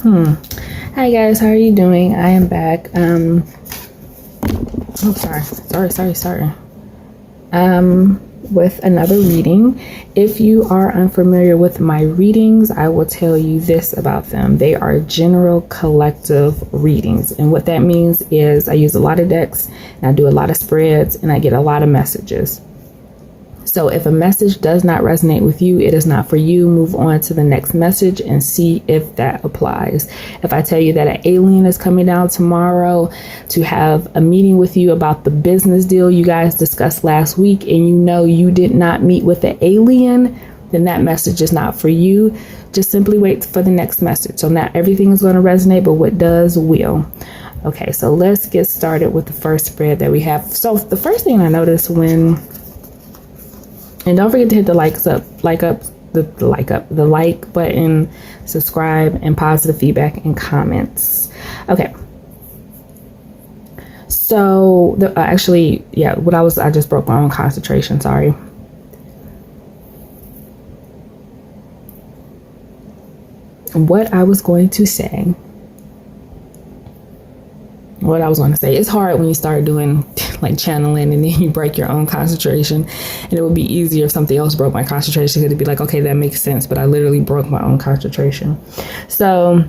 Hi guys, how are you doing? I am back. Sorry. With another reading. If you are unfamiliar with my readings, I will tell you this about them. They are general collective readings. And what that means is I use a lot of decks and I do a lot of spreads and I get a lot of messages. So if a message does not resonate with you, it is not for you. Move on to the next message and see if that applies. If I tell you that an alien is coming down tomorrow to have a meeting with you about the business deal you guys discussed last week, and you know you did not meet with the alien, then that message is not for you. Just simply wait for the next message. So not everything is going to resonate, but what does will. Okay, so let's get started with the first spread that we have. So the first thing I noticed and don't forget to hit the the like button, subscribe, and positive feedback and comments. Okay. So I just broke my own concentration. Sorry. What I was going to say, it's hard when you start doing like channeling and then you break your own concentration, and it would be easier if something else broke my concentration, because it'd be like, okay, that makes sense, but I literally broke my own concentration. So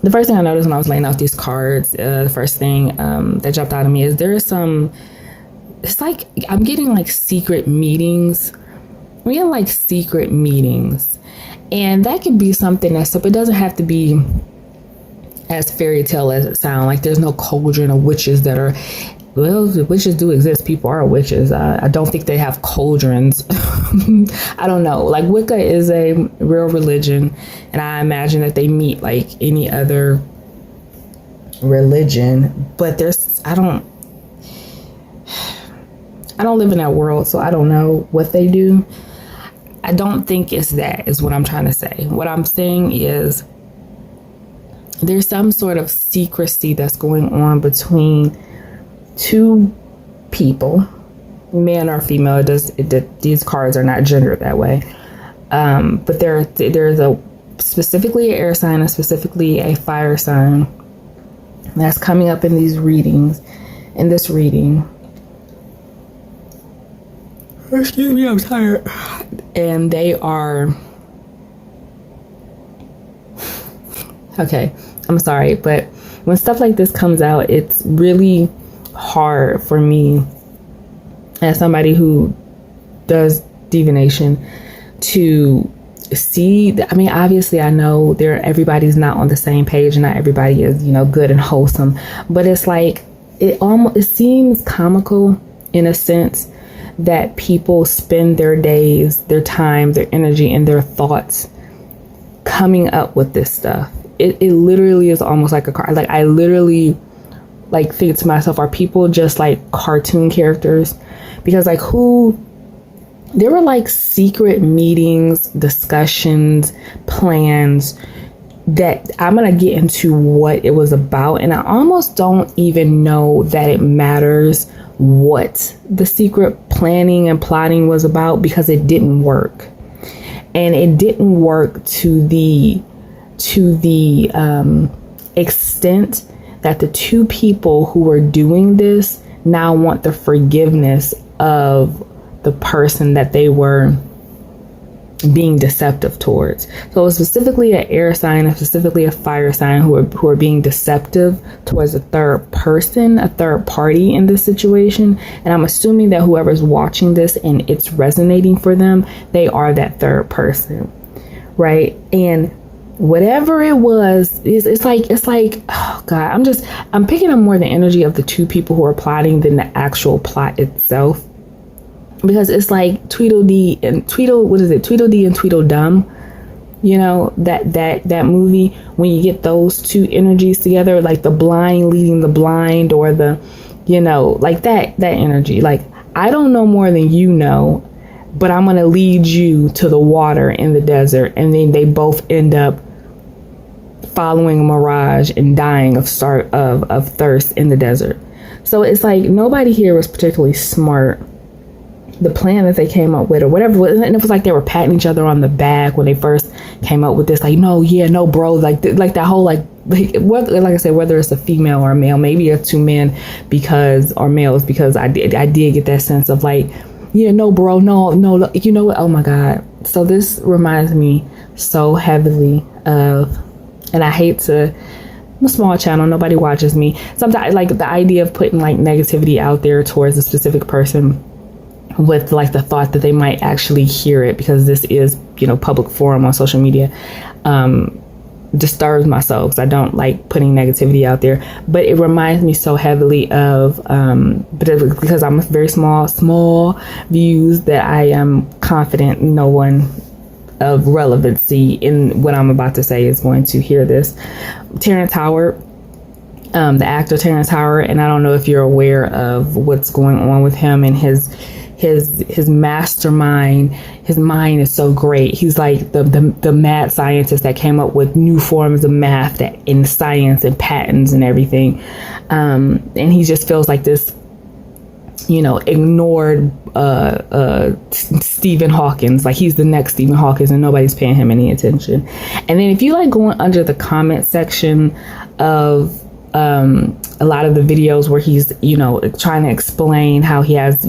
the first thing I noticed when I was laying out these cards, the first thing that jumped out at me is it's like I'm getting like secret meetings. I'm getting like secret meetings, and that could be something but it doesn't have to be as fairy tale as it sounds. Like there's no cauldron of witches that are, well, the witches do exist. People are witches. I don't think they have cauldrons. I don't know. Like Wicca is a real religion, and I imagine that they meet like any other religion. But I don't live in that world, so I don't know what they do. I don't think it's that, is what I'm trying to say. What I'm saying is there's some sort of secrecy that's going on between two people, man or female. These cards are not gendered that way. But there's specifically an air sign and specifically a fire sign that's coming up in these readings, in this reading. Excuse me, I'm tired. And they are, okay, I'm sorry, but when stuff like this comes out, it's really hard for me as somebody who does divination to see. I mean, obviously I know everybody's not on the same page and not everybody is, good and wholesome, but it's like, it seems comical in a sense that people spend their days, their time, their energy, and their thoughts coming up with this stuff. It literally is almost like a car. Like I literally like think to myself, are people just like cartoon characters? Because like there were like secret meetings, discussions, plans that I'm going to get into what it was about. And I almost don't even know that it matters what the secret planning and plotting was about, because it didn't work. And it didn't work to the extent that the two people who were doing this now want the forgiveness of the person that they were being deceptive towards. So it was specifically an air sign and specifically a fire sign who are being deceptive towards a third person, a third party in this situation. And I'm assuming that whoever's watching this and it's resonating for them, they are that third person, right? And whatever it was, it's like, oh God, I'm picking up more the energy of the two people who are plotting than the actual plot itself. Because it's like Tweedledee and Tweedledum, that movie, when you get those two energies together, like the blind leading the blind, or the, like that energy. Like, I don't know more than you know, but I'm going to lead you to the water in the desert. And then they both end up following a mirage and dying of thirst in the desert. So it's like nobody here was particularly smart the plan that they came up with or whatever, and it was like they were patting each other on the back when they first came up with this, like, no, yeah, no, bro, like that whole like whether, like I said, whether it's a female or a male, maybe it's two men or males, because I did get that sense of like, yeah, no, bro, no, you know what? Oh my God. So this reminds me so heavily of, and I hate to, I'm a small channel, nobody watches me. Sometimes like the idea of putting like negativity out there towards a specific person with like the thought that they might actually hear it, because this is, public forum on social media, disturbs my soul, because I don't like putting negativity out there. But it reminds me so heavily of, because I'm a very small views, that I am confident no one of relevancy in what I'm about to say is going to hear this. Terrence Howard, the actor Terrence Howard, and I don't know if you're aware of what's going on with him and his mastermind. His mind is so great. He's like the mad scientist that came up with new forms of math in science and patents and everything. And he just feels like this, ignored Stephen Hawkins. Like he's the next Stephen Hawkins and nobody's paying him any attention. And then if you like going under the comment section of a lot of the videos where he's, trying to explain how he has,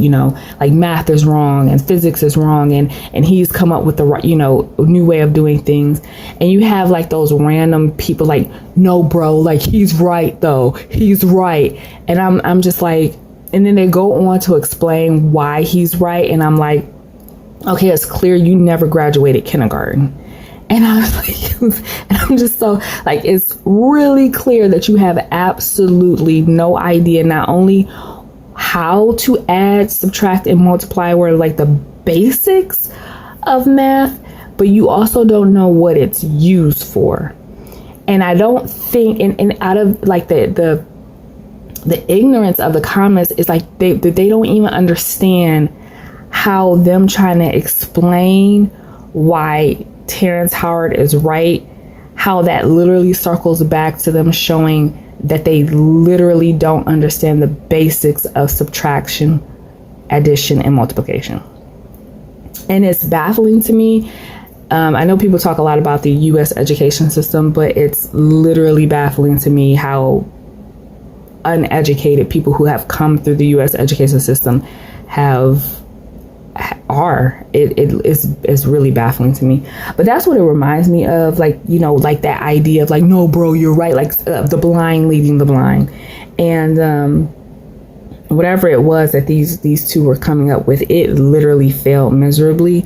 like math is wrong and physics is wrong, and he's come up with the right, new way of doing things. And you have like those random people like, no, bro, like he's right though. He's right. And I'm just like, and then they go on to explain why he's right. And I'm like, okay, it's clear you never graduated kindergarten. And I was like, and I'm just so like, it's really clear that you have absolutely no idea, not only how to add, subtract, and multiply, were like the basics of math, but you also don't know what it's used for. And I don't think, and out of like the ignorance of the comments is like they don't even understand how them trying to explain why Terrence Howard is right, how that literally circles back to them showing that they literally don't understand the basics of subtraction, addition, and multiplication. And it's baffling to me. I know people talk a lot about the U.S. education system, but it's literally baffling to me how uneducated people who have come through the U.S. education system are. It's really baffling to me. But that's what it reminds me of, like, like that idea of like, no, bro, you're right, like the blind leading the blind. And whatever it was that these two were coming up with, it literally failed miserably.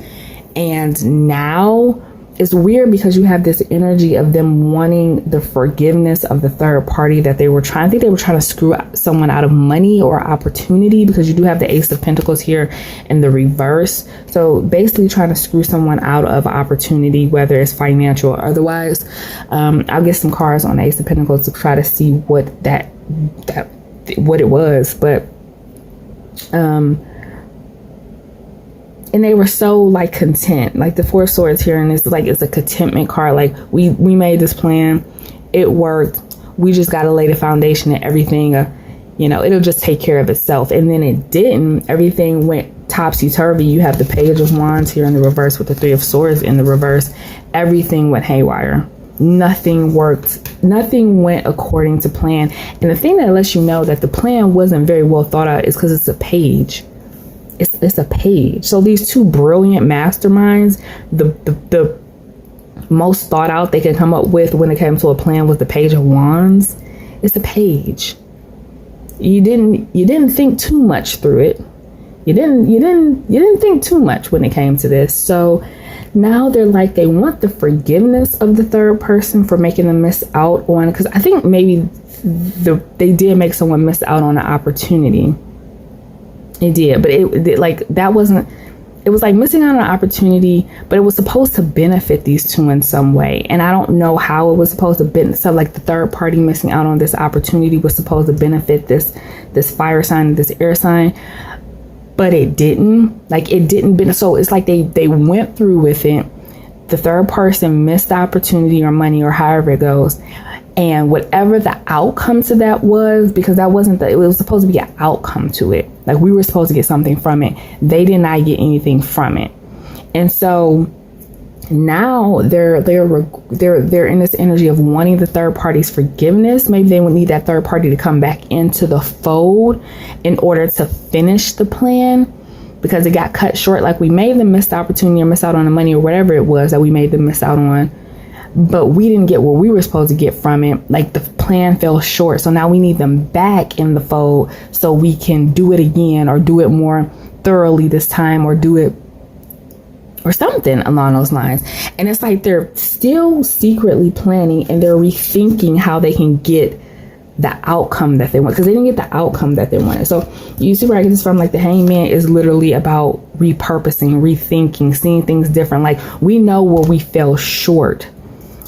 And now it's weird because you have this energy of them wanting the forgiveness of the third party, that they were trying to screw someone out of money or opportunity, because you do have the Ace of Pentacles here in the reverse. So basically trying to screw someone out of opportunity, whether it's financial or otherwise. I'll get some cards on the Ace of Pentacles to try to see what it was. But and they were so like content, like the Four of Swords here, and it's like it's a contentment card. Like we made this plan, it worked, we just got to lay the foundation and everything, it'll just take care of itself. And then it didn't. Everything went topsy-turvy. You have the Page of Wands here in the reverse with the Three of Swords in the reverse. Everything went haywire. Nothing worked. Nothing went according to plan. And the thing that lets you know that the plan wasn't very well thought out is because it's a page. It's a page. So these two brilliant masterminds, the most thought out they can come up with when it came to a plan was the Page of Wands. It's a page. You didn't think too much through it. You didn't think too much when it came to this. So now they're like, they want the forgiveness of the third person for making them miss out on, because I think maybe they did make someone miss out on an opportunity. It did, but it like that wasn't. It was like missing out on an opportunity, but it was supposed to benefit these two in some way. And I don't know how it was supposed to benefit. So like the third party missing out on this opportunity was supposed to benefit this fire sign, this air sign, but it didn't. Like it didn't. So it's like they went through with it. The third person missed the opportunity or money or however it goes. And whatever the outcome to that was, because that wasn't it was supposed to be an outcome to it. Like we were supposed to get something from it. They did not get anything from it. And so now they're in this energy of wanting the third party's forgiveness. Maybe they would need that third party to come back into the fold in order to finish the plan, because it got cut short. Like we made them miss the opportunity or miss out on the money or whatever it was that we made them miss out on. But we didn't get what we were supposed to get from it. Like the plan fell short. So now we need them back in the fold so we can do it again, or do it more thoroughly this time, or do it or something along those lines. And it's like they're still secretly planning, and they're rethinking how they can get the outcome that they want, because they didn't get the outcome that they wanted. So you see where I get this from? Like the Hangman is literally about repurposing, rethinking, seeing things different. Like we know where we fell short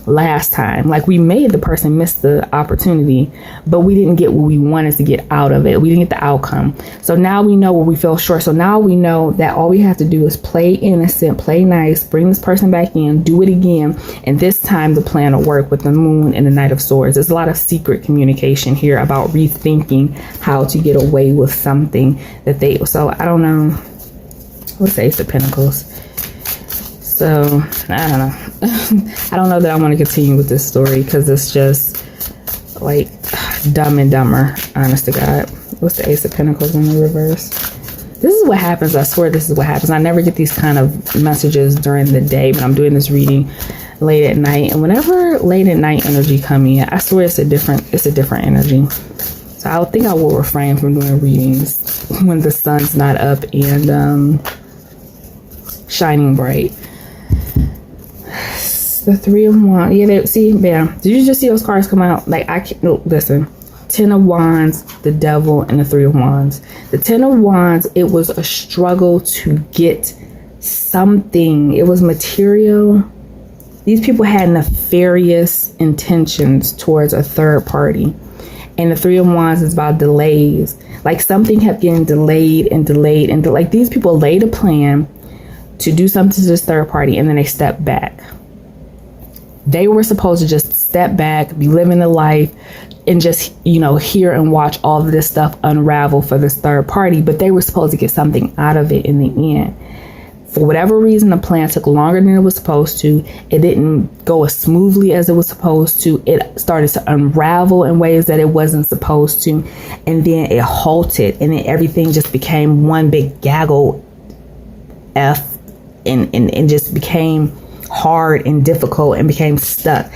last time. Like we made the person miss the opportunity, but we didn't get what we wanted to get out of it. We didn't get the outcome. So now we know where we fell short. So now we know that all we have to do is play innocent, play nice, bring this person back in, do it again. And this time the plan will work with the Moon and the Knight of Swords. There's a lot of secret communication here about rethinking how to get away with something that so I don't know. What's the Ace of Pentacles? So I don't know. I don't know that I want to continue with this story, because it's just like Dumb and Dumber, honest to God. What's the Ace of Pentacles in the reverse? This is what happens. I swear this is what happens. I never get these kind of messages during the day, but I'm doing this reading late at night. And whenever late at night energy come in, I swear it's a different energy. So I think I will refrain from doing readings when the sun's not up and shining bright. The Three of Wands. Yeah, see, bam. Did you just see those cards come out? Like, I can't, no, listen. Ten of Wands, the Devil, and the Three of Wands. The Ten of Wands, it was a struggle to get something. It was material. These people had nefarious intentions towards a third party. And the Three of Wands is about delays. Like, something kept getting delayed and delayed. And like, these people laid a plan to do something to this third party, and then they stepped back. They were supposed to just step back, be living the life, and just, hear and watch all of this stuff unravel for this third party. But they were supposed to get something out of it in the end. For whatever reason, the plan took longer than it was supposed to. It didn't go as smoothly as it was supposed to. It started to unravel in ways that it wasn't supposed to. And then it halted, and then everything just became one big gaggle F, and just became hard and difficult and became stuck.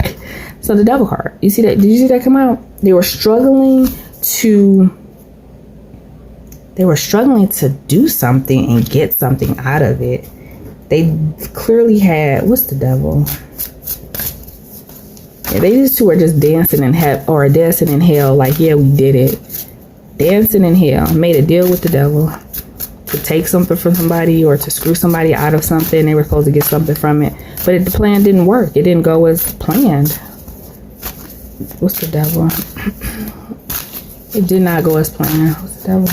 So the Devil card, you see that? Did you see that come out? They were struggling to do something and get something out of it. They clearly had, what's the Devil? Yeah, these two are just dancing in hell. Like, yeah, we did it. Dancing in hell. Made a deal with the Devil to take something from somebody or to screw somebody out of something. They were supposed to get something from it, but the plan didn't work. It didn't go as planned. What's the Devil? It did not go as planned. What's the Devil?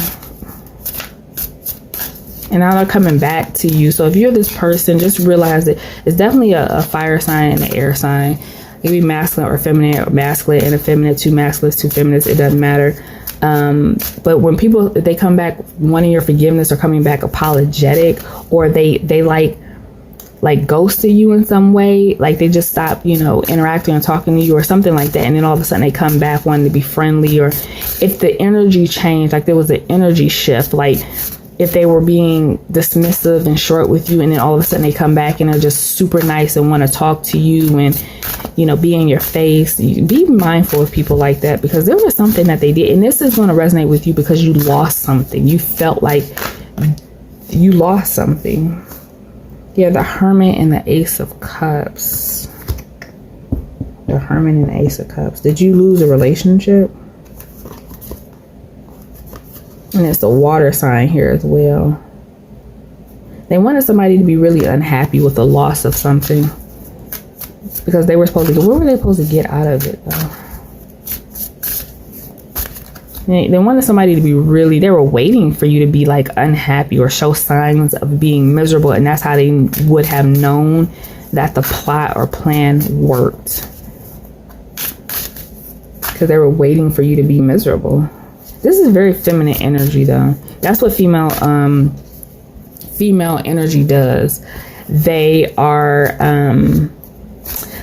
And now they're coming back to you. So if you're this person, just realize that it's definitely a fire sign and an air sign. It can be masculine or feminine, or masculine and effeminate, two masculines, two feminists. It doesn't matter. But when people, if they come back wanting your forgiveness or coming back apologetic, or they like ghosted you in some way, like they just stop, interacting and talking to you or something like that. And then all of a sudden they come back wanting to be friendly, or if the energy changed, like there was an energy shift, like if they were being dismissive and short with you, and then all of a sudden they come back and are just super nice and want to talk to you and, be in your face. You be mindful of people like that, because there was something that they did. And this is going to resonate with you because you lost something. You felt like you lost something. Yeah, the Hermit and the Ace of Cups. The Hermit and the Ace of Cups. Did you lose a relationship? And it's the water sign here as well. They wanted somebody to be really unhappy with the loss of something, because they were supposed to, what were they supposed to get out of it though? They wanted somebody to be really, they were waiting for you to be like unhappy or show signs of being miserable. And that's how they would have known that the plot or plan worked. because they were waiting for you to be miserable. This is very feminine energy, though. That's what female energy does. They are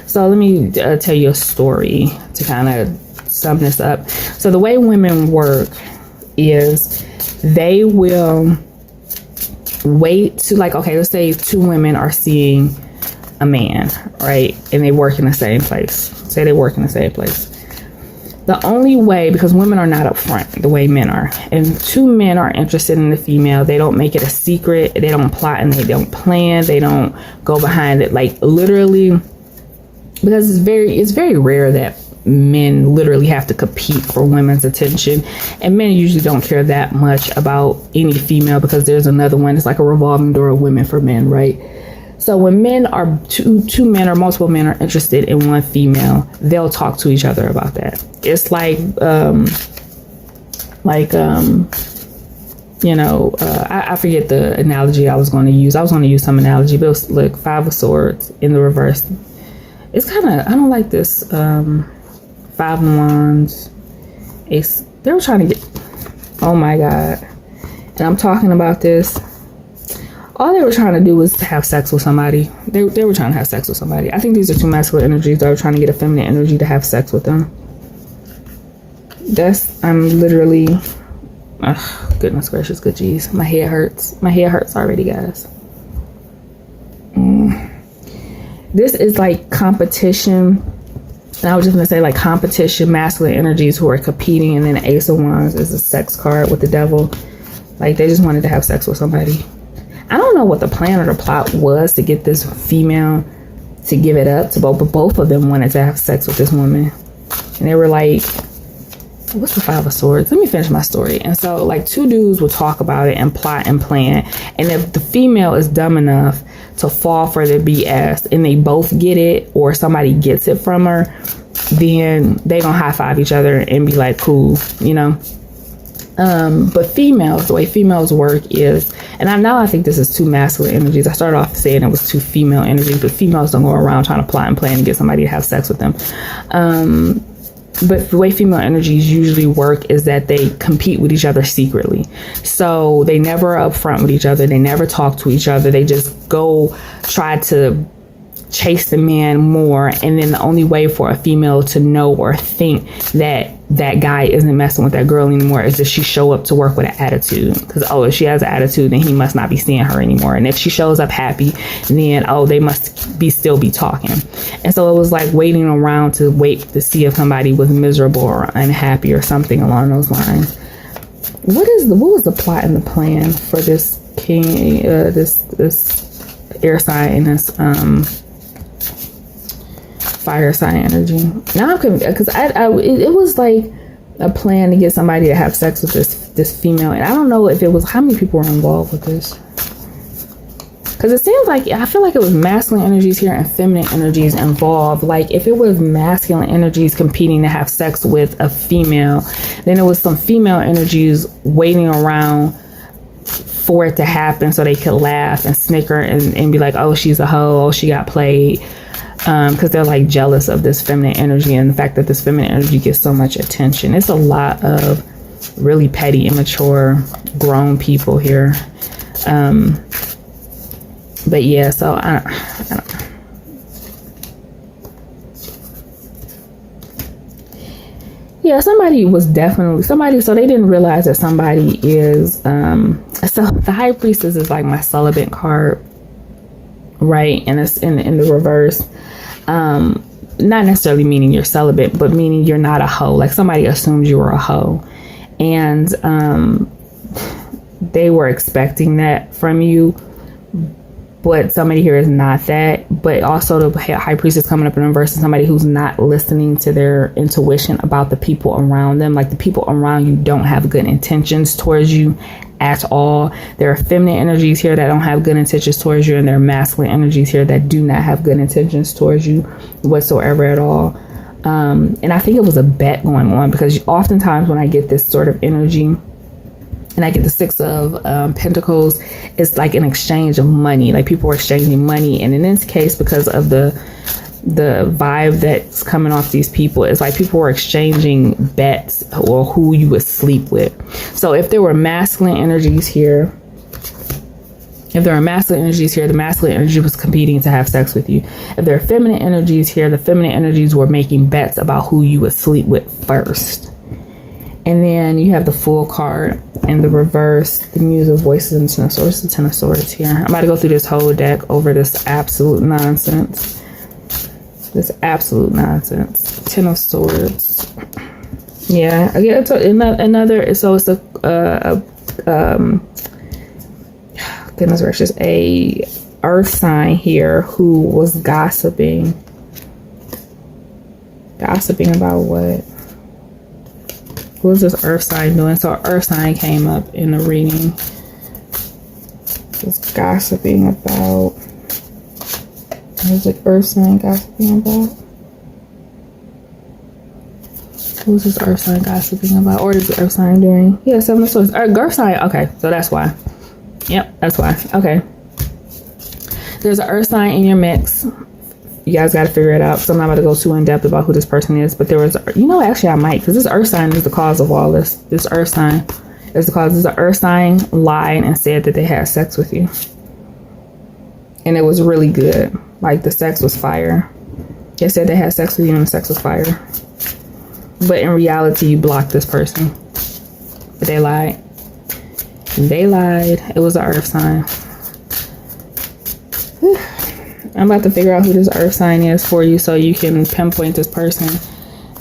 so let me tell you a story to kind of sum this up. So the way women work is they will wait to, like, okay, let's say two women are seeing a man, right? And they work in the same place. Say they work in the same place. The only way, because women are not upfront the way men are, and two men are interested in the female, they don't make it a secret, they don't plot and they don't plan, they don't go behind it, like literally, because it's very rare that men literally have to compete for women's attention, and men usually don't care that much about any female because there's another one. It's like a revolving door of women for men, right? So when men are two men or multiple men are interested in one female, they'll talk to each other about that. It's like I forget the analogy I was going to use. I was going to use some analogy, but it was like Five of Swords in the reverse. It's kind of, I don't like this. Five of Wands, Ace. They were trying to get, oh my God. And I'm talking about this. All they were trying to do was to have sex with somebody. They were trying to have sex with somebody. I think these are two masculine energies that were trying to get a feminine energy to have sex with them. I'm literally, goodness gracious, good geez. My head hurts. My head hurts already, guys. This is like competition. And I was just going to say, like, competition, masculine energies who are competing. And then the Ace of Wands is a sex card with the devil. Like, they just wanted to have sex with somebody. I don't know what the plan or the plot was to get this female to give it up to both, but both of them wanted to have sex with this woman. And they were like, what's the Five of Swords? Let me finish my story. And so, like, two dudes will talk about it and plot and plan. And if the female is dumb enough to fall for the BS and they both get it, or somebody gets it from her, then they gonna high five each other and be like, cool, you know? But females, the way females work is, and I think this is two masculine energies. I started off saying it was two female energies, but females don't go around trying to plot and plan and get somebody to have sex with them. But the way female energies usually work is that they compete with each other secretly. So they never are upfront with each other. They never talk to each other. They just go try to chase the man more. And then the only way for a female to know or think that that guy isn't messing with that girl anymore is if she show up to work with an attitude. Because, if she has an attitude, then he must not be seeing her anymore. And if she shows up happy, then, they must still be talking. And so it was like waiting around to wait to see if somebody was miserable or unhappy or something along those lines. What was the plot and the plan for this king, this air sign and this fire sign energy? Now I'm confused because it was like a plan to get somebody to have sex with this female, and I don't know if it was, how many people were involved with this, because it seems like, I feel like it was masculine energies here and feminine energies involved. Like, if it was masculine energies competing to have sex with a female, then it was some female energies waiting around for it to happen so they could laugh and snicker and be like, oh, she's a hoe, oh, she got played. Because they're like jealous of this feminine energy and the fact that this feminine energy gets so much attention. It's a lot of really petty, immature, grown people here. But yeah, so I don't know. Yeah, somebody was definitely somebody. So they didn't realize that somebody is. So the High Priestess is like my celibate card, right? And it's in the reverse. Not necessarily meaning you're celibate, but meaning you're not a hoe. Like, somebody assumes you were a hoe, and they were expecting that from you, but somebody here is not that. But also the High Priestess coming up in reverse is somebody who's not listening to their intuition about the people around them. Like, the people around you don't have good intentions towards you at all. There are feminine energies here that don't have good intentions towards you, and there are masculine energies here that do not have good intentions towards you whatsoever at all. And I think it was a bet going on, because oftentimes when I get this sort of energy and I get the Six of Pentacles, it's like an exchange of money. Like, people are exchanging money, and in this case, because of the the vibe that's coming off these people is like people were exchanging bets or who you would sleep with. So if there were masculine energies here, the masculine energy was competing to have sex with you. If there are feminine energies here, the feminine energies were making bets about who you would sleep with first. And then you have the Fool card in the reverse, the Muse of Voices and Ten of Swords, the Ten of Swords here. I'm about to go through this whole deck over this absolute nonsense. Ten of Swords. Yeah, again, it's another. So it's goodness gracious, a earth sign here who was gossiping. Gossiping about what? What was this earth sign doing? So earth sign came up in the reading. Just gossiping about. What was the earth sign gossiping about? What was this earth sign gossiping about? Or is the earth sign doing? Yeah, Seven of Swords. Earth sign. Okay, so that's why. Yep, that's why. Okay. There's an earth sign in your mix. You guys got to figure it out. So I'm not about to go too in depth about who this person is. But there was, actually I might. Because this earth sign is the cause of all this. This earth sign is the cause. This earth sign lied and said that they had sex with you. And it was really good. Like the sex was fire. They said they had sex with you and the sex was fire. But in reality, you blocked this person. But they lied. They lied. It was an earth sign. Whew. I'm about to figure out who this earth sign is for you so you can pinpoint this person.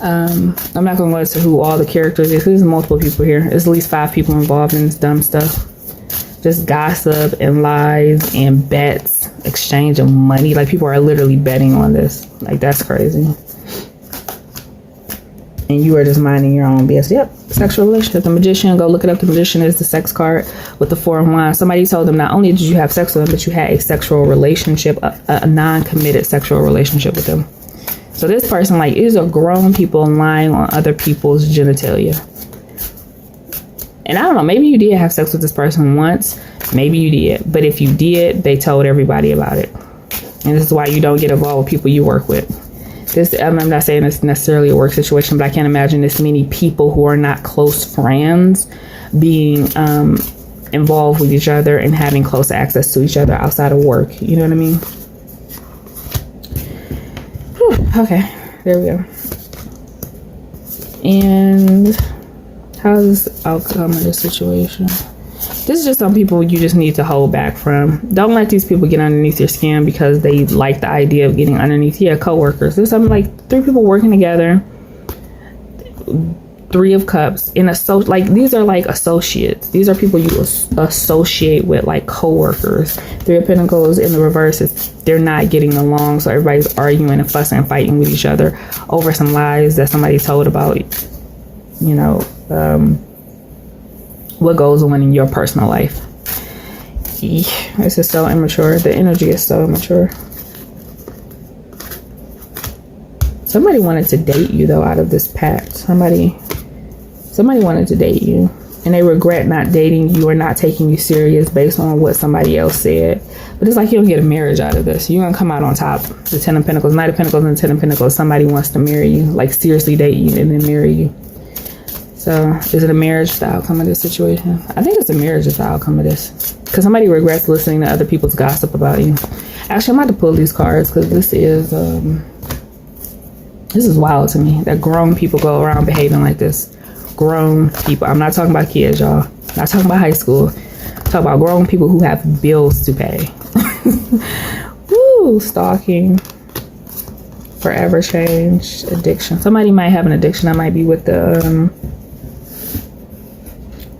I'm not going to go into who all the characters is. There's multiple people here. There's at least 5 people involved in this dumb stuff. Just gossip and lies and bets, exchange of money. Like people are literally betting on this. Like that's crazy. And you are just minding your own business. Yep, sexual relationship. The Magician, go look it up. The Magician is the sex card with the 4 of Wands. Somebody told them not only did you have sex with them, but you had a sexual relationship, a non-committed sexual relationship with them. So this person, like, is a grown people lying on other people's genitalia. And I don't know, maybe you did have sex with this person once. Maybe you did. But if you did, they told everybody about it. And this is why you don't get involved with people you work with. I'm not saying it's necessarily a work situation, but I can't imagine this many people who are not close friends being involved with each other and having close access to each other outside of work. You know what I mean? Whew, okay, there we go. And how's the outcome of this situation? This is just some people you just need to hold back from. Don't let these people get underneath your skin because they like the idea of getting underneath. Yeah, co-workers. There's something like 3 people working together. 3 of Cups. Like these are like associates. These are people you associate with, like co-workers. 3 of Pentacles in the reverse is they're not getting along. So everybody's arguing and fussing and fighting with each other over some lies that somebody told about, what goes on in your personal life. This is so immature. The energy is so immature. Somebody wanted to date you though out of this pact. Somebody wanted to date you and they regret not dating you or not taking you serious based on what somebody else said. But it's like you don't get a marriage out of this. You're gonna come out on top. The 10 of Pentacles, Knight of Pentacles and the 10 of Pentacles. Somebody wants to marry you, like seriously date you and then marry you. So is it a marriage, the outcome of this situation? I think it's a marriage is the outcome of this. Because somebody regrets listening to other people's gossip about you. Actually, I'm about to pull these cards because this is wild to me. That grown people go around behaving like this. Grown people. I'm not talking about kids, y'all. I'm not talking about high school. I'm talking about grown people who have bills to pay. Woo, stalking. Forever change. Addiction. Somebody might have an addiction. I might be with the...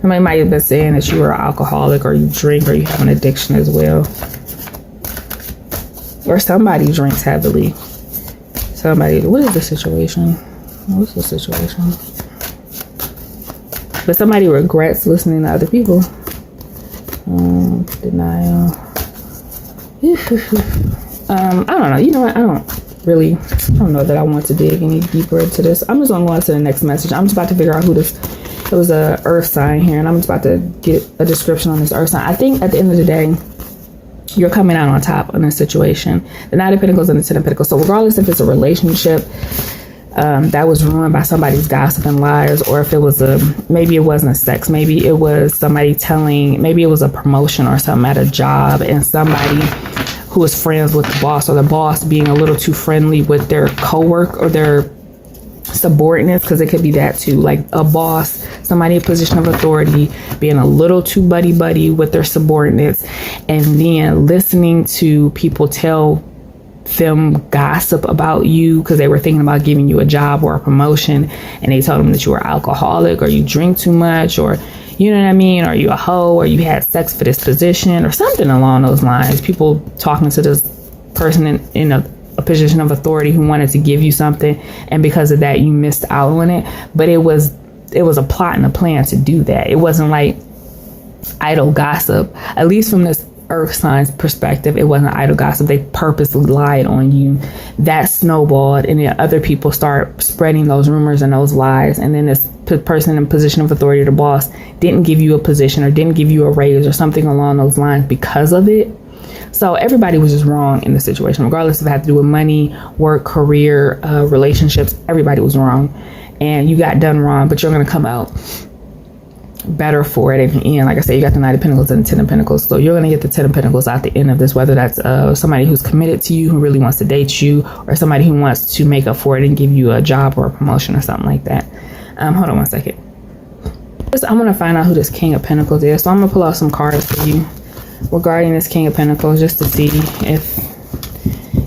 Somebody might have been saying that you were an alcoholic or you drink or you have an addiction as well. Or somebody drinks heavily. What is the situation? What's the situation? But somebody regrets listening to other people. Denial. I don't know. You know what? I don't know that I want to dig any deeper into this. I'm just going to go on to the next message. I'm just about to figure out who this... It was a earth sign here, and I'm just about to get a description on this earth sign. I think at the end of the day, you're coming out on top in a situation. The Knight of Pentacles and the Ten of Pentacles. So regardless if it's a relationship that was ruined by somebody's gossip and lies, or if it was maybe it wasn't sex, maybe it was somebody maybe it was a promotion or something at a job, and somebody who was friends with the boss, or the boss being a little too friendly with their coworker or their subordinates, because it could be that too, like a boss, somebody in a position of authority being a little too buddy with their subordinates, and then listening to people tell them gossip about you because they were thinking about giving you a job or a promotion, and they told them that you were alcoholic, or you drink too much, or you know what I mean, or you a hoe, or you had sex for this position, or something along those lines. People talking to this person in a position of authority who wanted to give you something, and because of that you missed out on it. But it was a plot and a plan to do that. It wasn't like idle gossip, at least from this earth signs perspective. It wasn't idle gossip. They purposely lied on you. That snowballed, and then other people start spreading those rumors and those lies, and then this person in position of authority, the boss, didn't give you a position or didn't give you a raise or something along those lines because of it. So everybody was just wrong in the situation, regardless if it had to do with money, work, career, relationships. Everybody was wrong, and you got done wrong, but you're going to come out better for it at the end. Like I said, you got the Knight of Pentacles and the Ten of Pentacles, so you're going to get the Ten of Pentacles at the end of this, whether that's somebody who's committed to you, who really wants to date you, or somebody who wants to make up for it and give you a job or a promotion or something like that. Hold on one second. I'm going to find out who this King of Pentacles is, so I'm going to pull out some cards for you regarding this King of Pentacles, just to see if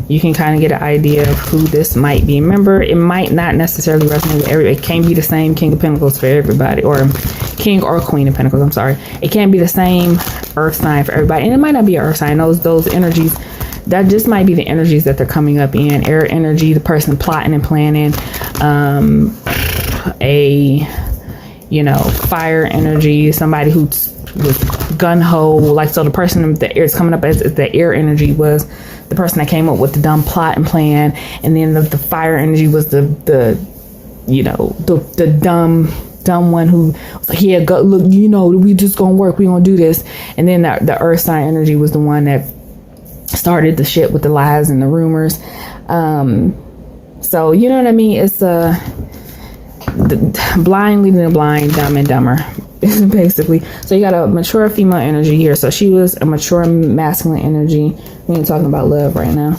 you can kind of get an idea of who this might be. Remember, it might not necessarily resonate with everybody. It can't be the same King of Pentacles for everybody, or King or Queen of Pentacles, I'm sorry. It can't be the same earth sign for everybody, and it might not be an earth sign. Those energies, that just might be the energies that they're coming up in. Air energy, the person plotting and planning, fire energy, somebody who's with gun-ho, like, so the person that is coming up as the air energy was the person that came up with the dumb plot and plan, and then the fire energy was the dumb one who was like, yeah, go, look, we just gonna work, we gonna do this. And then the earth sign energy was the one that started the shit with the lies and the rumors. So you know what I mean, it's blind leading the blind, dumb and dumber, basically. So you got a mature female energy here, so she was a mature masculine energy. We ain't talking about love right now.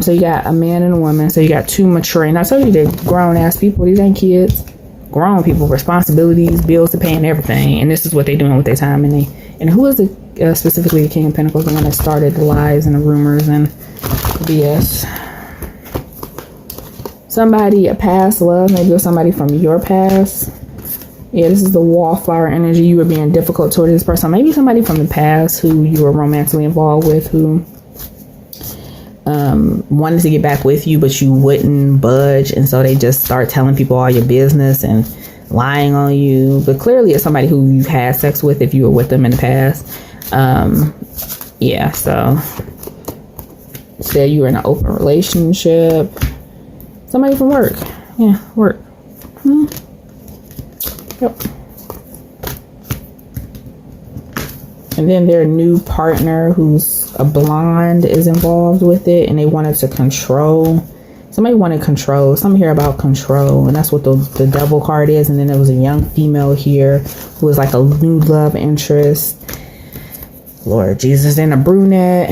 So you got a man and a woman, so you got two maturing. I told you they're grown ass people. These ain't kids. Grown people, responsibilities, bills to pay, and everything. And this is what they're doing with their time. And who is specifically the King of Pentacles, the one that started the lies and the rumors and BS? Somebody, a past love, maybe, or somebody from your past. Yeah, this is the wallflower energy. You were being difficult toward this person. Maybe somebody from the past who you were romantically involved with, who wanted to get back with you, but you wouldn't budge, and so they just start telling people all your business and lying on you. But clearly it's somebody who you've had sex with if you were with them in the past. Yeah, so say you were in an open relationship. Somebody from work. Yeah, work. Yep. And then their new partner, who's a blonde, is involved with it, and they wanted to control. Somebody wanted control. Something here about control, and that's what the devil card is. And then there was a young female here who was like a new love interest. Lord Jesus. And a brunette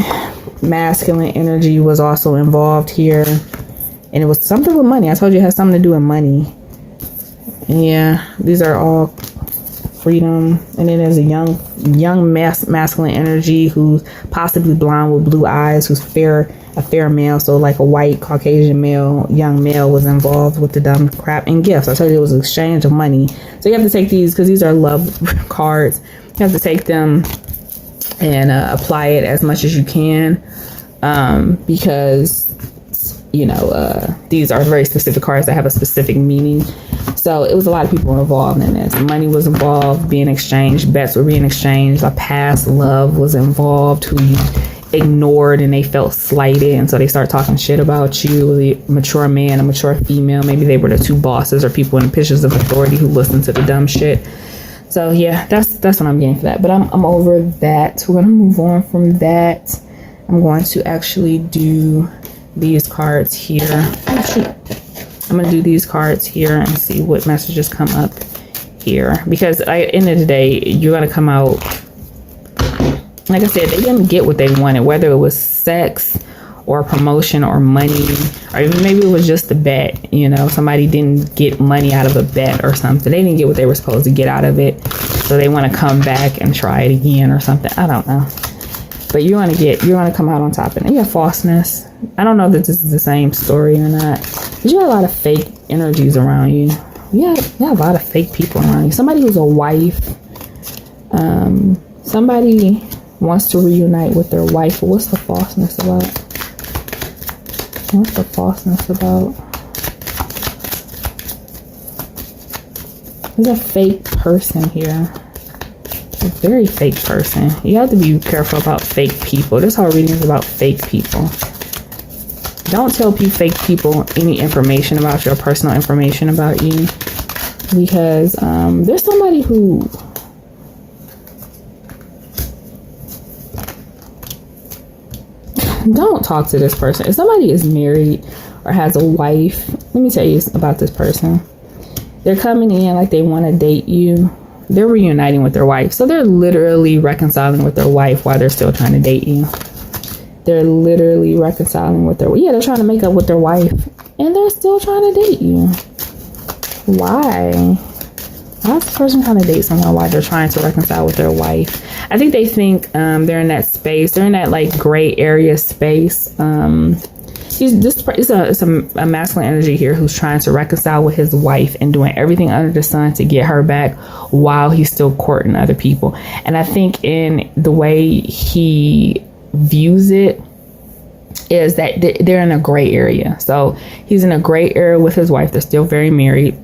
masculine energy was also involved here, and it was something with money. I told you it has something to do with money. Yeah, these are all freedom. And then there's a young masculine energy who's possibly blonde with blue eyes, who's a fair male, so like a white Caucasian male, young male, was involved with the dumb crap and gifts. I told you it was an exchange of money. So you have to take these, because these are love cards, you have to take them and apply it as much as you can, because these are very specific cards that have a specific meaning. So it was a lot of people involved in this. Money was involved, being exchanged, bets were being exchanged, a past love was involved who you ignored and they felt slighted, and so they start talking shit about you. The mature man, a mature female, maybe they were the two bosses or people in positions of authority who listened to the dumb shit. So yeah, that's what I'm getting for that. But I'm over that. We're gonna move on from that. I'm going to actually do these cards here. Actually, I'm going to do these cards here and see what messages come up here. Because at the end of the day, you're going to come out, like I said, they didn't get what they wanted, whether it was sex or promotion or money, or even maybe it was just a bet. You know, somebody didn't get money out of a bet or something. They didn't get what they were supposed to get out of it. So they want to come back and try it again or something. I don't know. But you're going to come out on top. And yeah, falseness. I don't know if this is the same story or not. But you have a lot of fake energies around you. You have a lot of fake people around you. Somebody who's a wife. Somebody wants to reunite with their wife. But what's the falseness about? What's the falseness about? There's a fake person here. A very fake person. You have to be careful about fake people. This whole reading is about fake people. Don't tell fake people any information about your personal information about you, because there's somebody who don't talk to this person. If somebody is married or has a wife, let me tell you about this person. They're coming in like they want to date you. They're reuniting with their wife. So they're literally reconciling with their wife while they're still trying to date you. They're literally reconciling with their... Yeah, they're trying to make up with their wife. And they're still trying to date you. Why? Why is the person trying to date someone while they're trying to reconcile with their wife? I think they think they're in that space. They're in that like gray area space. It's a masculine energy here who's trying to reconcile with his wife and doing everything under the sun to get her back while he's still courting other people. And I think in the way he views it is that they're in a gray area. So he's in a gray area with his wife. They're still very married.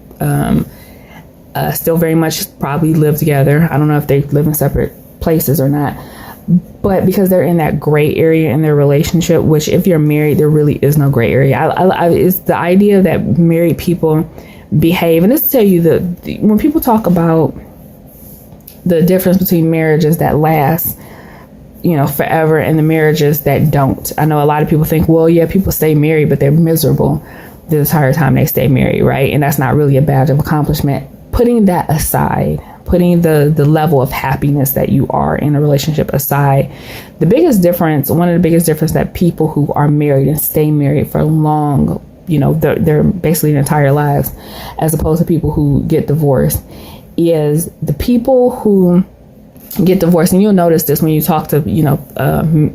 Still very much probably live together. I don't know if they live in separate places or not. But because they're in that gray area in their relationship, which if you're married, there really is no gray area. It's the idea that married people behave. And this to tell you when people talk about the difference between marriages that last, forever and the marriages that don't. I know a lot of people think, well, yeah, people stay married, but they're miserable the entire time they stay married, right? And that's not really a badge of accomplishment. Putting that aside, putting the level of happiness that you are in a relationship aside, one of the biggest difference that people who are married and stay married for long, they're basically their entire lives, as opposed to people who get divorced, is the people who get divorced. And you'll notice this when you talk to,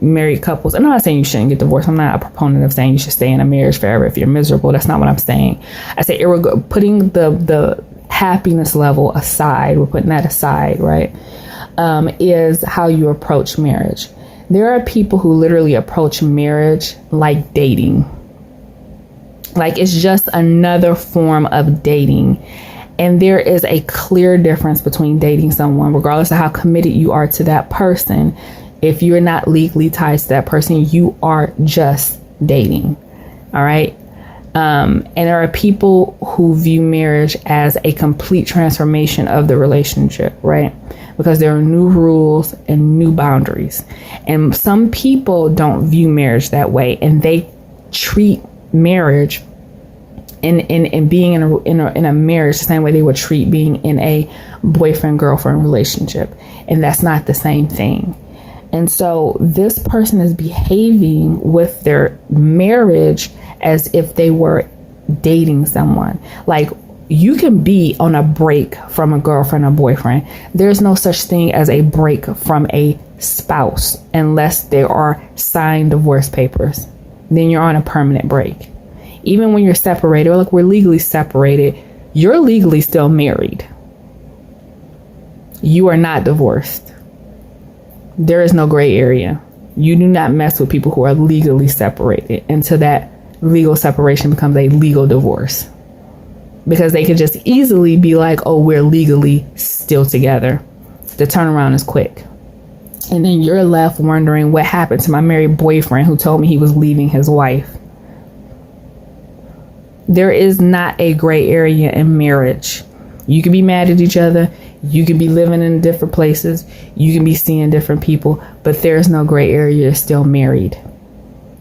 married couples. I'm not saying you shouldn't get divorced. I'm not a proponent of saying you should stay in a marriage forever if you're miserable. That's not what I'm saying. I say putting the happiness level aside, we're putting that aside, right? Is how you approach marriage. There are people who literally approach marriage like dating. Like it's just another form of dating. And there is a clear difference between dating someone, regardless of how committed you are to that person. If you're not legally tied to that person, you are just dating. All right. And there are people who view marriage as a complete transformation of the relationship, right? Because there are new rules and new boundaries. And some people don't view marriage that way, and they treat marriage in being in a marriage the same way they would treat being in a boyfriend-girlfriend relationship. And that's not the same thing. And so this person is behaving with their marriage as if they were dating someone. Like, you can be on a break from a girlfriend or boyfriend. There's no such thing as a break from a spouse unless there are signed divorce papers. Then you're on a permanent break. Even when you're separated, or like we're legally separated, you're legally still married. You are not divorced. There is no gray area. You do not mess with people who are legally separated until that legal separation becomes a legal divorce. Because they could just easily be like, oh, we're legally still together. The turnaround is quick. And then you're left wondering what happened to my married boyfriend who told me he was leaving his wife. There is not a gray area in marriage. You can be mad at each other. You can be living in different places. You can be seeing different people, but there's no gray area. You're still married.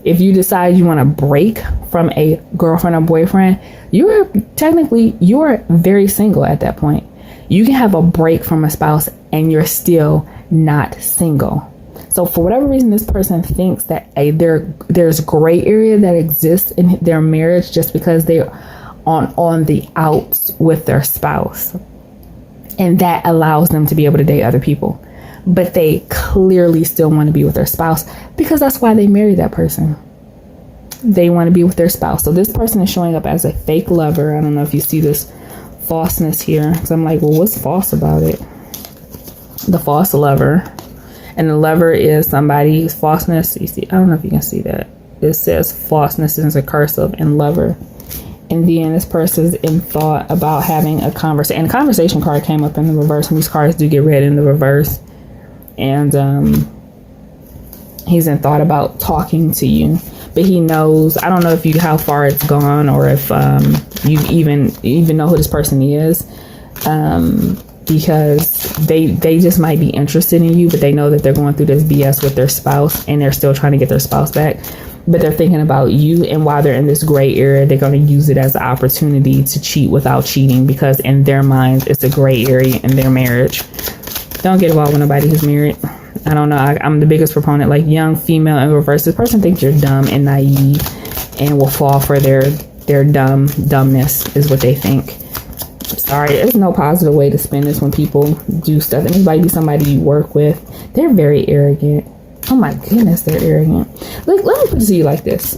If you decide you want to break from a girlfriend or boyfriend, you're very single at that point. You can have a break from a spouse and you're still not single. So for whatever reason, this person thinks that there's gray area that exists in their marriage just because they're on the outs with their spouse. And that allows them to be able to date other people. But they clearly still want to be with their spouse because that's why they married that person. They want to be with their spouse. So this person is showing up as a fake lover. I don't know if you see this falseness here. So I'm like, well, what's false about it? The false lover. And the lover is somebody's falseness. You see, I don't know if you can see that. It says falseness is a cursive and lover. And then this person's in thought about having a conversation. And the conversation card came up in the reverse. And these cards do get read in the reverse. And he's in thought about talking to you. But he knows, I don't know if how far it's gone or if you even know who this person is. Because they just might be interested in you, but they know that they're going through this BS with their spouse and they're still trying to get their spouse back. But they're thinking about you, and while they're in this gray area, they're going to use it as an opportunity to cheat without cheating, because in their minds, it's a gray area in their marriage. Don't get involved with nobody who's married. I don't know. I'm the biggest proponent, like young female in reverse. This person thinks you're dumb and naive and will fall for their dumbness is what they think. Sorry, there's no positive way to spin this when people do stuff. Anybody be somebody you work with, they're very arrogant. Oh my goodness, they're arrogant. Look, let me put it to you like this.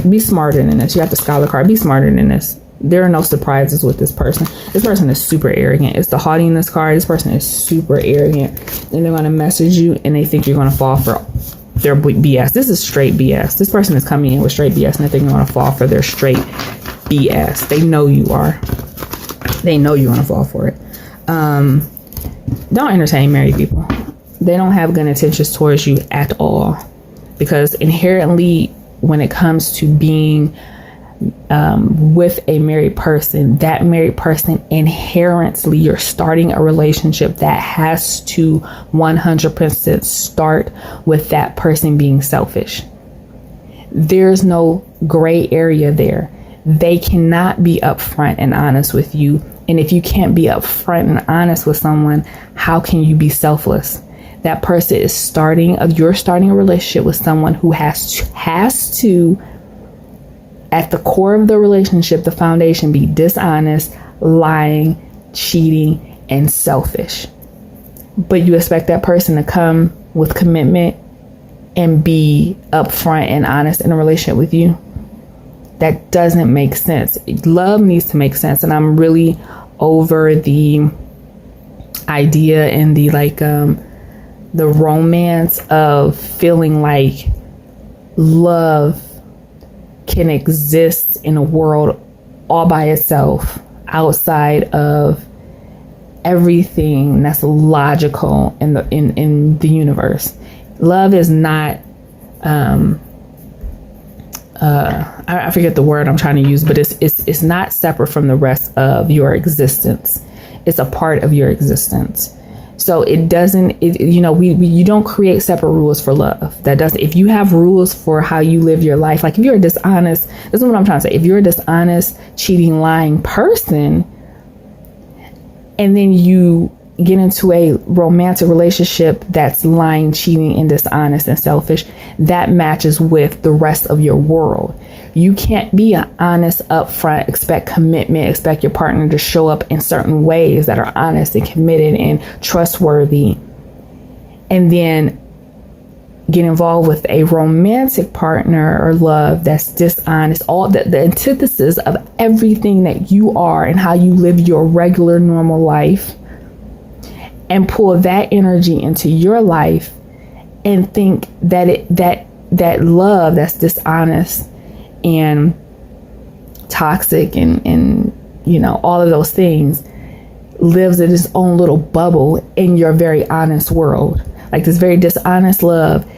Be smarter than this. You got the scholar card. Be smarter than this. There are no surprises with this person. This person is super arrogant. It's the haughtiness card. This person is super arrogant. And they're going to message you and they think you're going to fall for their BS. This is straight BS. This person is coming in with straight BS and they think you're going to fall for their straight BS. They know you are. They know you're going to fall for it. Don't entertain married people. They don't have good intentions towards you at all. Because inherently, when it comes to being with a married person, that married person inherently, you're starting a relationship that has to 100% start with that person being selfish. There's no gray area there. They cannot be upfront and honest with you. And if you can't be upfront and honest with someone, how can you be selfless? That person is you're starting a relationship with someone who has to, at the core of the relationship, the foundation be dishonest, lying, cheating, and selfish. But you expect that person to come with commitment and be upfront and honest in a relationship with you? That doesn't make sense. Love needs to make sense. And I'm really over the idea and the romance of feeling like love can exist in a world all by itself, outside of everything that's logical in the universe. Love is not I forget the word I'm trying to use, but it's not separate from the rest of your existence. It's a part of your existence. So you don't create separate rules for love. If you have rules for how you live your life, like if you're a dishonest, this is what I'm trying to say. If you're a dishonest, cheating, lying person, and then you get into a romantic relationship that's lying, cheating, and dishonest and selfish, that matches with the rest of your world. You can't be an honest, upfront, expect commitment, expect your partner to show up in certain ways that are honest and committed and trustworthy, and then get involved with a romantic partner or love that's dishonest, all the antithesis of everything that you are and how you live your regular, normal life, and pull that energy into your life and think that that love that's dishonest and toxic and all of those things lives in its own little bubble in your very honest world. Like this very dishonest love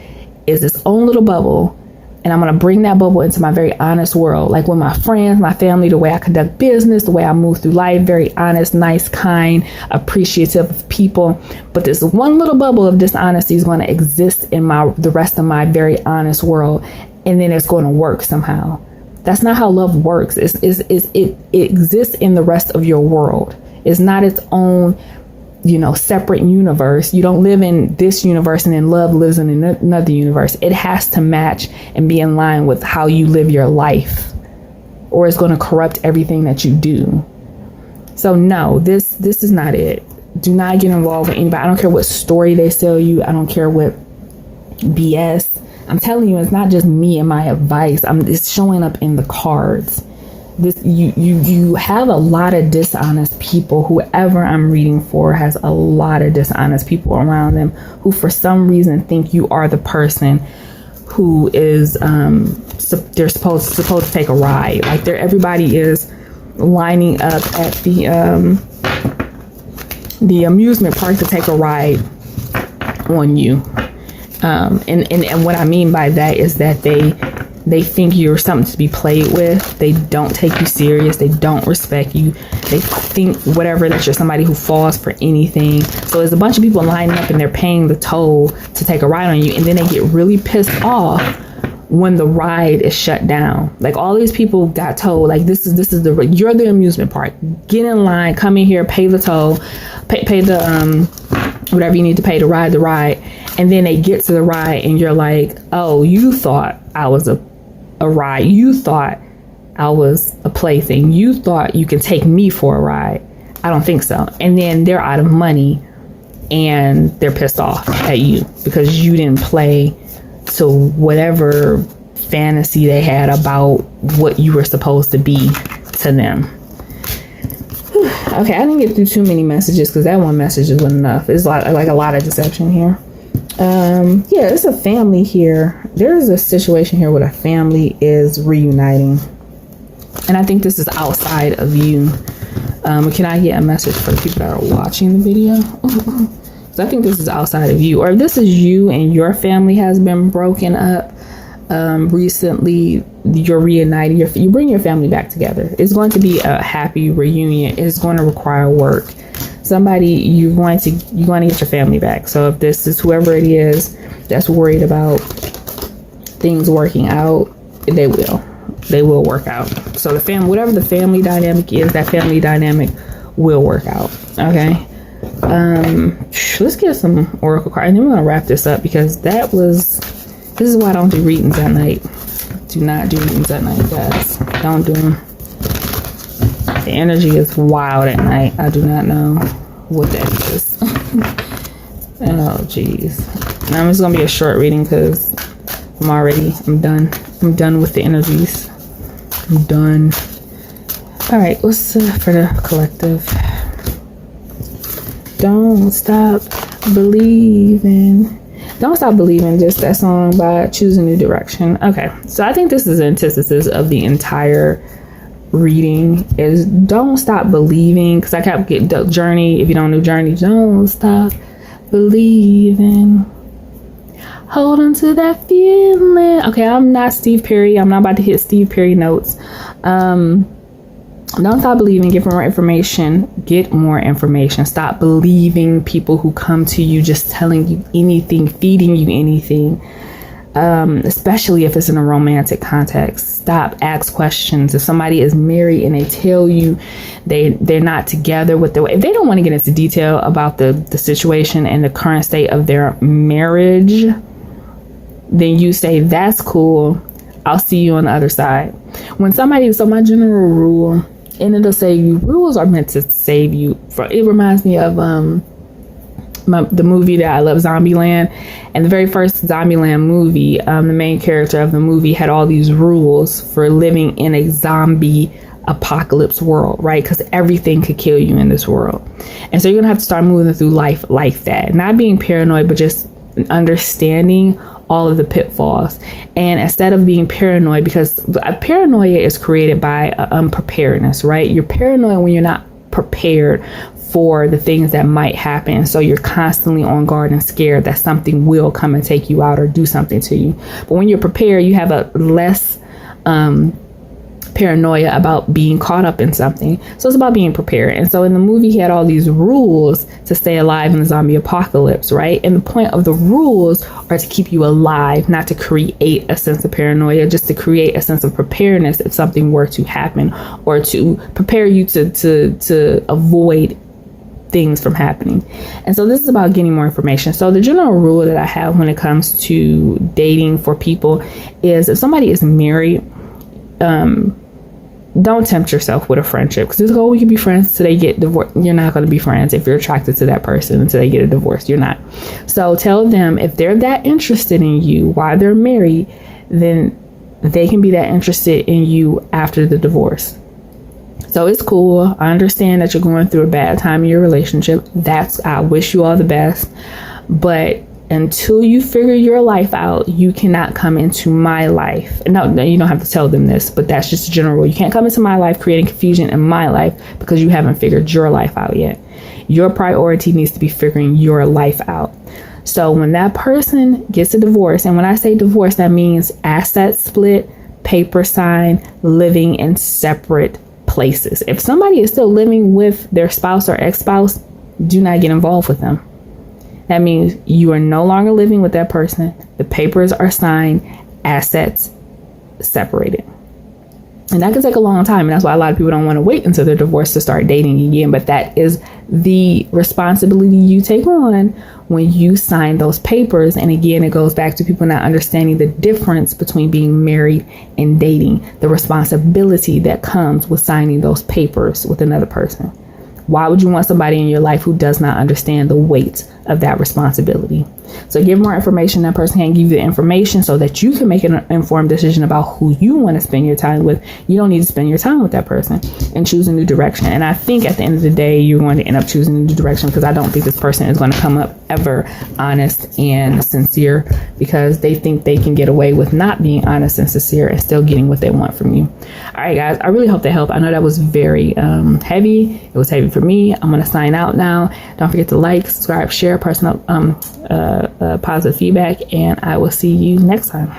is its own little bubble and I'm going to bring that bubble into my very honest world. Like with my friends, my family, the way I conduct business, the way I move through life, very honest, nice, kind, appreciative of people. But this one little bubble of dishonesty is going to exist in the rest of my very honest world. And then it's going to work somehow. That's not how love works. It exists in the rest of your world. It's not its own, separate universe. You don't live in this universe and then love lives in another universe. It has to match and be in line with how you live your life, or it's going to corrupt everything that you do. So no, this is not it. Do not get involved with anybody. I don't care what story they sell you. I don't care what BS. I'm telling you, it's not just me and my advice. It's showing up in the cards. You have a lot of dishonest people. Whoever I'm reading for has a lot of dishonest people around them who for some reason think you are the person who is they're supposed to take a ride. Like everybody is lining up at the amusement park to take a ride on you. And what I mean by that is that they think you're something to be played with. They don't take you serious. They don't respect you. They think that you're somebody who falls for anything. So there's a bunch of people lining up and they're paying the toll to take a ride on you. And then they get really pissed off when the ride is shut down. Like all these people got told, like you're the amusement park. Get in line, come in here, pay the toll, pay the whatever you need to pay to ride the ride. And then they get to the ride and you're like, oh, you thought I was a ride. You thought I was a plaything. You thought you could take me for a ride. I don't think so. And then they're out of money and they're pissed off at you because you didn't play to whatever fantasy they had about what you were supposed to be to them. Okay, I didn't get through too many messages because that one message wasn't enough. It's like a lot of deception here. Yeah, it's a family here. There's a situation here where a family is reuniting. And I think this is outside of you. Can I get a message for the people that are watching the video? So I think this is outside of you. Or if this is you and your family has been broken up recently, you're reuniting. You bring your family back together. It's going to be a happy reunion. It's going to require work. You're going to get your family back. So if this is whoever it is that's worried about things working out, they will work out. So whatever the family dynamic is, that family dynamic will work out. Okay. Let's get some oracle cards and then we're gonna wrap this up because this is why I don't do readings at night. Do not do readings at night, guys. Don't do them. The energy is wild at night. I do not know what that is. Oh, jeez. Now it's gonna be a short reading because I'm done. I'm done with the energies. I'm done. All right, what's for the collective? Don't stop believing. Don't stop believing. Just that song by Choose a New Direction. Okay, so I think this is the antithesis of the entire reading is don't stop believing, because I kept getting Journey. If you don't know Journey, don't stop believing. Hold on to that feeling. Okay, I'm not Steve Perry. I'm not about to hit Steve Perry notes. Don't stop believing. Get more information. Get more information. Stop believing people who come to you just telling you anything, feeding you anything. Especially if it's in a romantic context. Stop, ask questions. If somebody is married and they tell you they're not together with if they don't want to get into detail about the situation and the current state of their marriage, then you say, that's cool. I'll see you on the other side. So my general rule, and it'll say rules are meant to save you. It reminds me of the movie that I love, Zombieland. And the very first Zombieland movie, the main character of the movie had all these rules for living in a zombie apocalypse world, right? Because everything could kill you in this world. And so you're gonna have to start moving through life like that, not being paranoid, but just understanding all of the pitfalls. And instead of being paranoid, because paranoia is created by unpreparedness, right? You're paranoid when you're not prepared for the things that might happen. So you're constantly on guard and scared that something will come and take you out or do something to you. But when you're prepared, you have a less paranoia about being caught up in something. So it's about being prepared. And so in the movie, he had all these rules to stay alive in the zombie apocalypse, right? And the point of the rules are to keep you alive, not to create a sense of paranoia, just to create a sense of preparedness if something were to happen, or to prepare you to avoid things from happening. And so this is about getting more information. So the general rule that I have when it comes to dating for people is, if somebody is married, don't tempt yourself with a friendship, because it's like, oh, we can be friends until they get divorced. You're not going to be friends if you're attracted to that person until they get a divorce. You're not. So tell them, if they're that interested in you while they're married, then they can be that interested in you after the divorce. So it's cool. I understand that you're going through a bad time in your relationship. I wish you all the best. But until you figure your life out, you cannot come into my life. No, you don't have to tell them this, but that's just a general rule. You can't come into my life creating confusion in my life because you haven't figured your life out yet. Your priority needs to be figuring your life out. So when that person gets a divorce, and when I say divorce, that means asset split, paper sign, living in separate places. If somebody is still living with their spouse or ex-spouse, do not get involved with them. That means you are no longer living with that person. The papers are signed, assets separated. And that can take a long time. And that's why a lot of people don't want to wait until they're divorced to start dating again. But that is the responsibility you take on when you sign those papers. And again, it goes back to people not understanding the difference between being married and dating, the responsibility that comes with signing those papers with another person. Why would you want somebody in your life who does not understand the weight of that responsibility? So give more information. That person can give you the information so that you can make an informed decision about who you want to spend your time with. You don't need to spend your time with that person, and choose a new direction. And I think at the end of the day, you're going to end up choosing a new direction, because I don't think this person is going to come up ever honest and sincere, because they think they can get away with not being honest and sincere and still getting what they want from you. All right, guys, I really hope that helped. I know that was very heavy. It was heavy for me. I'm going to sign out now. Don't forget to like, subscribe, share, personal positive feedback, and I will see you next time.